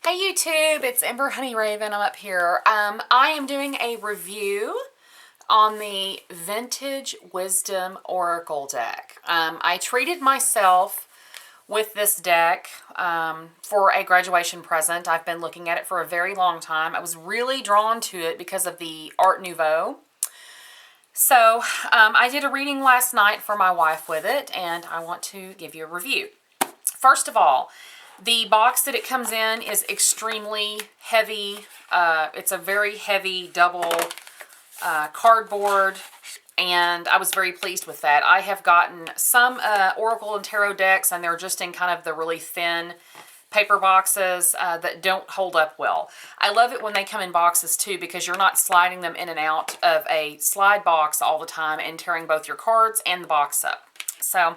Hey YouTube, it's Ember Honey Raven. I'm up here. I am doing a review on the Vintage Wisdom Oracle deck. I treated myself with this deck for a graduation present. I've been looking at it for a very long time. I was really drawn to it because of the Art Nouveau. So I did a reading last night for my wife with it, and I want to give you a review. First of all, the box that it comes in is extremely heavy. It's a very heavy double cardboard, and I was very pleased with that. I have gotten some Oracle and Tarot decks, and they're just in kind of the really thin paper boxes that don't hold up well. I love it when they come in boxes too, because you're not sliding them in and out of a slide box all the time and tearing both your cards and the box up. So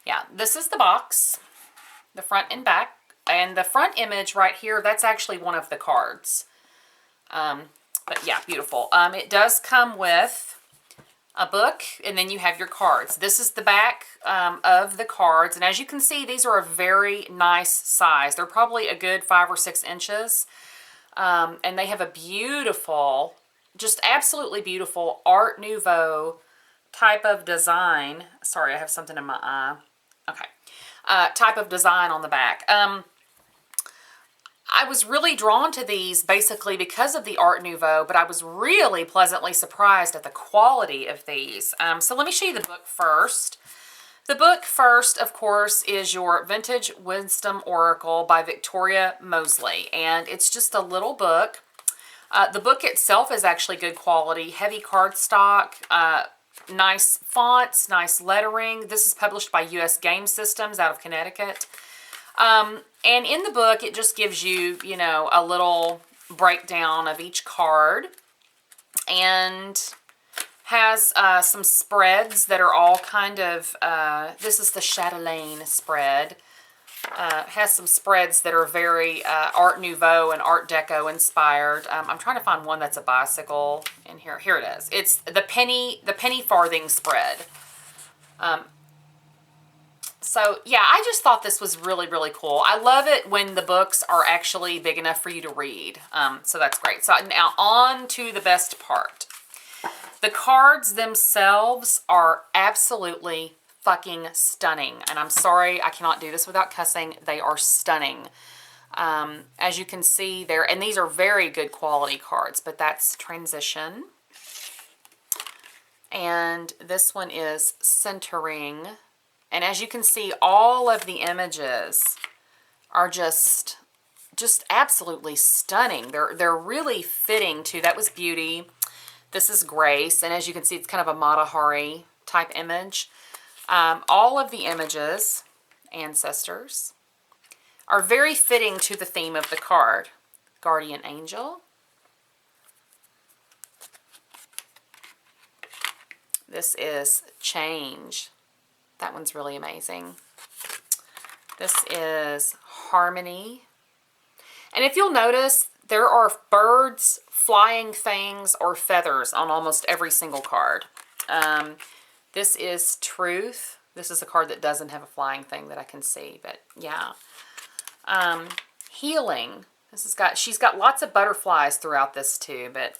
yeah, this is the box. The front and back, and the front image right here, that's actually one of the cards. But yeah, beautiful. It does come with a book, and then you have your cards. This is the back of the cards, and as you can see, these are a very nice size. They're probably a good 5 or 6 inches, and they have a beautiful, just absolutely beautiful Art Nouveau type of design. Sorry, I have something in my eye. Okay. Type of design on the back. I was really drawn to these basically because of the Art Nouveau, but I was really pleasantly surprised at the quality of these. So let me show you the book first. The book first, of course, is your Vintage Wisdom Oracle by Victoria Mosley, and it's just a little book. The book itself is actually good quality, heavy cardstock, nice fonts, nice lettering. This is published by U.S. Game Systems out of Connecticut. And in the book, it just gives you, you know, a little breakdown of each card, and has some spreads that are all kind of, this is the Chatelaine spread. Has some spreads that are very Art Nouveau and Art Deco inspired. I'm trying to find one that's a bicycle in here. Here it is. It's the penny farthing spread. So yeah, I just thought this was really, really cool. I love it when the books are actually big enough for you to read. So that's great. So now on to the best part. The cards themselves are absolutely fucking stunning, and I'm sorry I cannot do this without cussing. They are stunning. As you can see there, and these are very good quality cards, but that's transition. And this one is centering, and as you can see, all of the images are just absolutely stunning. They're really fitting too. That was Beauty. This is Grace, and as you can see, it's kind of a Mata Hari type image. All of the images, ancestors, are very fitting to the theme of the card. Guardian Angel. This is Change. That one's really amazing. This is Harmony. And if you'll notice, there are birds, flying things, or feathers on almost every single card. This is Truth. This is a card that doesn't have a flying thing that I can see, but yeah. Healing. She's got lots of butterflies throughout this too, but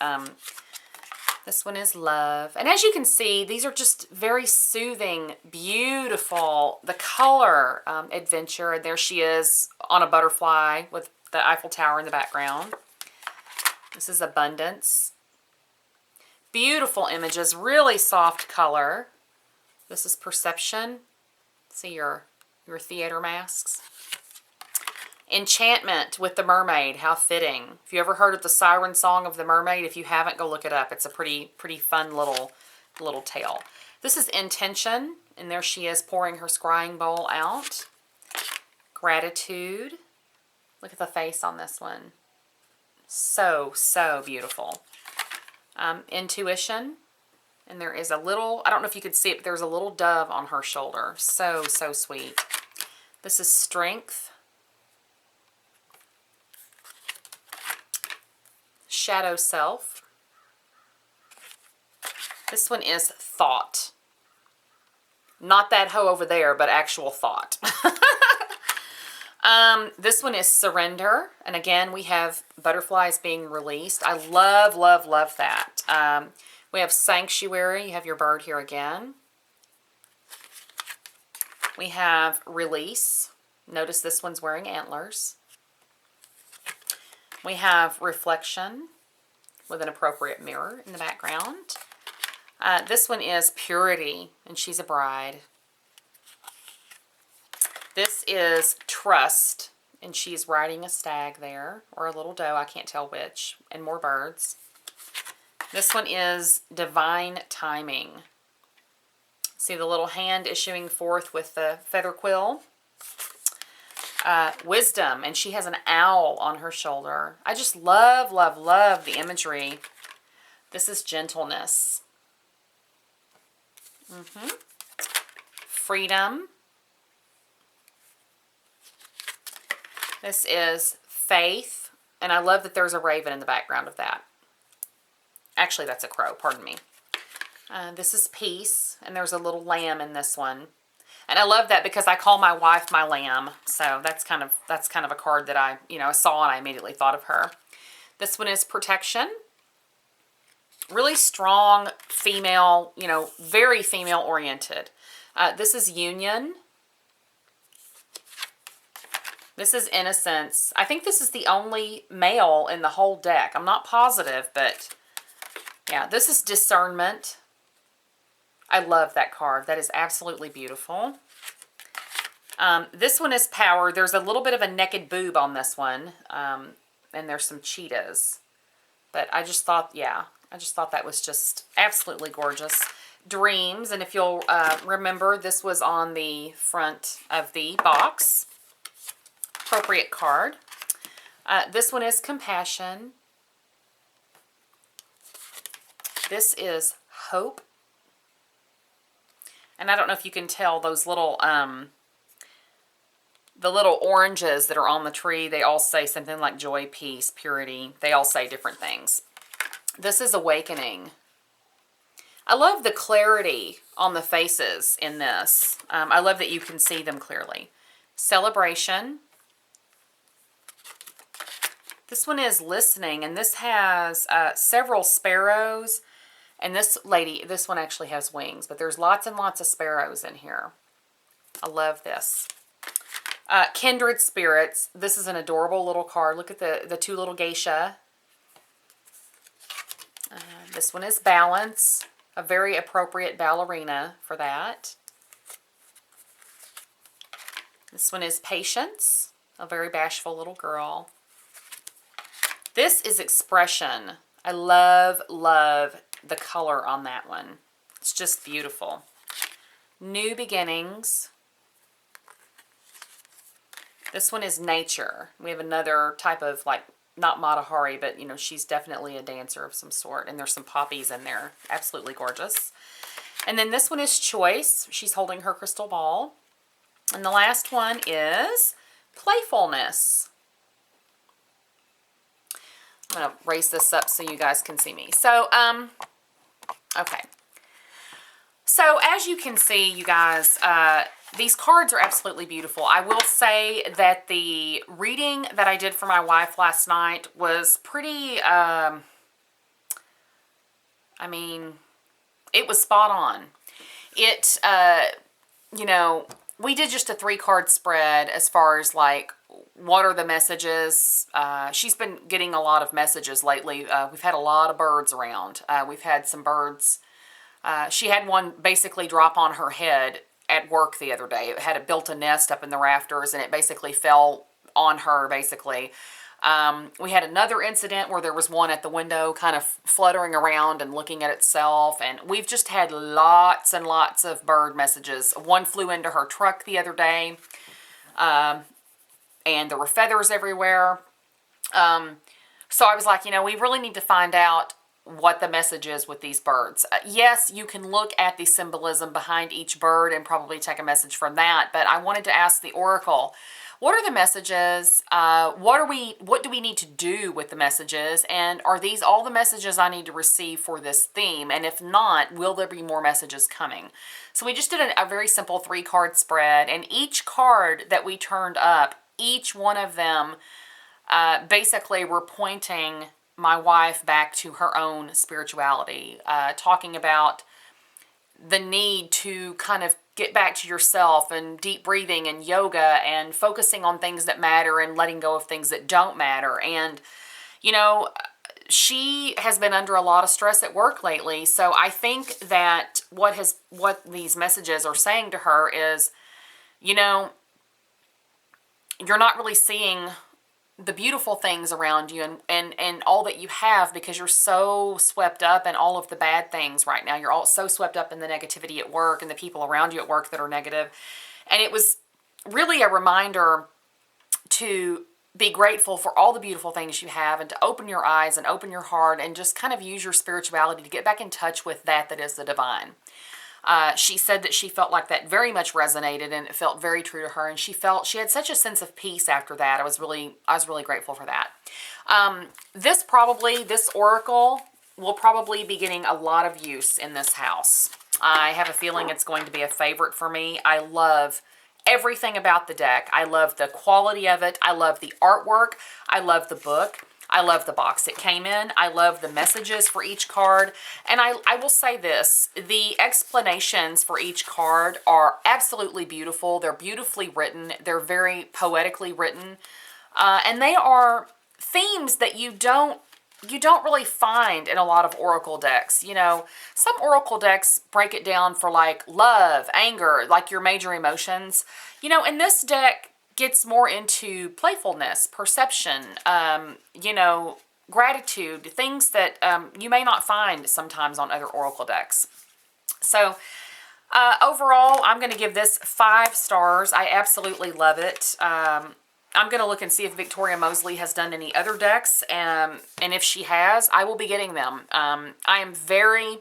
this one is Love. And as you can see, these are just very soothing, beautiful. The color, Adventure. There she is on a butterfly with the Eiffel Tower in the background. This is Abundance. Beautiful images, really soft color. This is Perception. See your theater masks. Enchantment with the mermaid. How fitting. If you ever heard of the Siren Song of the Mermaid, if you haven't, go look it up. It's a pretty fun little tale. This is Intention, and there she is pouring her scrying bowl out. Gratitude. Look at the face on this one. So beautiful. Intuition. And there is a little, I don't know if you could see it, but there's a little dove on her shoulder. So sweet. This is Strength. Shadow Self. This one is Thought. Not that hoe over there, but actual thought. This one is Surrender. And again, we have butterflies being released. I love, love, love that. We have Sanctuary. You have your bird here again. We have Release. Notice this one's wearing antlers. We have Reflection with an appropriate mirror in the background. This one is Purity, and she's a bride. This is Trust, and she's riding a stag there, or a little doe, I can't tell which, and more birds. This one is Divine Timing. See the little hand issuing forth with the feather quill. Wisdom, and she has an owl on her shoulder. I just love, love, love the imagery. This is Gentleness. Freedom. This is Faith, and I love that there's a raven in the background of that. Actually, that's a crow, pardon me. This is Peace, and there's a little lamb in this one. And I love that because I call my wife my lamb. So that's kind of a card that I saw and I immediately thought of her. This one is Protection. Really strong female, very female oriented. This is Union. This is Innocence. I think this is the only male in the whole deck. I'm not positive, but yeah, this is Discernment. I love that card. That is absolutely beautiful. This one is Power. There's a little bit of a naked boob on this one. And there's some cheetahs. But I just thought that was just absolutely gorgeous. Dreams. And if you'll remember, this was on the front of the box. Appropriate card. This one is Compassion. This is Hope. And I don't know if you can tell those little, the little oranges that are on the tree, they all say something like joy, peace, purity. They all say different things. This is Awakening. I love the clarity on the faces in this. I love that you can see them clearly. Celebration. This one is Listening, and this has several sparrows. And this one actually has wings, but there's lots and lots of sparrows in here. I love this. Kindred Spirits. This is an adorable little card. Look at the two little geisha. This one is Balance. A very appropriate ballerina for that. This one is Patience. A very bashful little girl. This is Expression. I love, love the color on that one. It's just beautiful. New Beginnings. This one is Nature. We have another type of, like, not Matahari, but, she's definitely a dancer of some sort. And there's some poppies in there. Absolutely gorgeous. And then this one is Choice. She's holding her crystal ball. And the last one is Playfulness. I'm going to raise this up so you guys can see me. So, okay. So, as you can see, you guys, these cards are absolutely beautiful. I will say that the reading that I did for my wife last night was pretty, it was spot on. It, we did just a 3-card spread as far as, like, what are the messages. She's been getting a lot of messages lately. We've had a lot of birds around. We've had some birds. She had one basically drop on her head at work the other day. It had built a nest up in the rafters, and it basically fell on her, basically. We had another incident where there was one at the window kind of fluttering around and looking at itself. And we've just had lots and lots of bird messages. One flew into her truck the other day. And there were feathers everywhere. So I was like, we really need to find out what the message is with these birds. Yes, you can look at the symbolism behind each bird and probably take a message from that. But I wanted to ask the Oracle, what are the messages? What do we need to do with the messages? And are these all the messages I need to receive for this theme? And if not, will there be more messages coming? So we just did a very simple 3-card spread, and each card that we turned up each one of them basically were pointing my wife back to her own spirituality, talking about the need to kind of get back to yourself and deep breathing and yoga and focusing on things that matter and letting go of things that don't matter. And, you know, she has been under a lot of stress at work lately. So I think that what these messages are saying to her is, you know, you're not really seeing the beautiful things around you and all that you have, because you're so swept up in all of the bad things right now. You're all so swept up in the negativity at work and the people around you at work that are negative. And it was really a reminder to be grateful for all the beautiful things you have, and to open your eyes and open your heart and just kind of use your spirituality to get back in touch with that is the divine. She said that she felt like that very much resonated, and it felt very true to her. And she had such a sense of peace after that. I was really grateful for that. This oracle will probably be getting a lot of use in this house. I have a feeling it's going to be a favorite for me. I love everything about the deck. I love the quality of it. I love the artwork. I love the book. I love the box it came in. I love the messages for each card. And I will say this, the explanations for each card are absolutely beautiful. They're beautifully written. They're very poetically written. And they are themes that you don't really find in a lot of oracle decks. You know, some oracle decks break it down for like love, anger, like your major emotions. You know, in this deck, gets more into playfulness, perception, you know, gratitude, things that you may not find sometimes on other oracle decks. So overall, I'm going to give this 5 stars. I absolutely love it. I'm going to look and see if Victoria Mosley has done any other decks, and if she has, I will be getting them. I am very,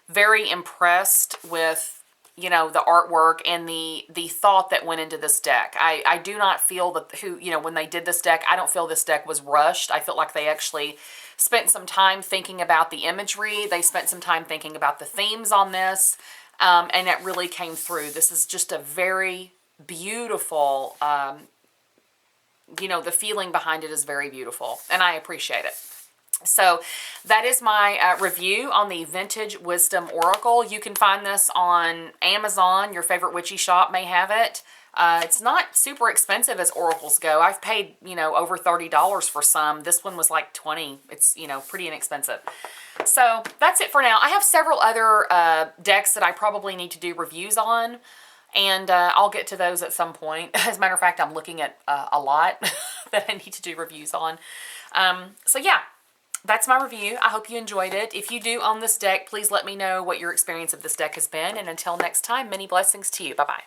very impressed with, you know, the artwork and the thought that went into this deck. I do not feel that when they did this deck, I don't feel this deck was rushed. I feel like they actually spent some time thinking about the imagery. They spent some time thinking about the themes on this, and it really came through. This is just a very beautiful, you know, the feeling behind it is very beautiful, and I appreciate it. So that is my review on the Vintage Wisdom Oracle. You can find this on Amazon. Your favorite witchy shop may have it. It's not super expensive as oracles go. I've paid, you know, over $30 for some. This one was like $20. It's, you know, pretty inexpensive. So that's it for now. I have several other decks that I probably need to do reviews on, and I'll get to those at some point. As a matter of fact, I'm looking at a lot that I need to do reviews on. So yeah. That's my review. I hope you enjoyed it. If you do own this deck, please let me know what your experience of this deck has been. And until next time, many blessings to you. Bye-bye.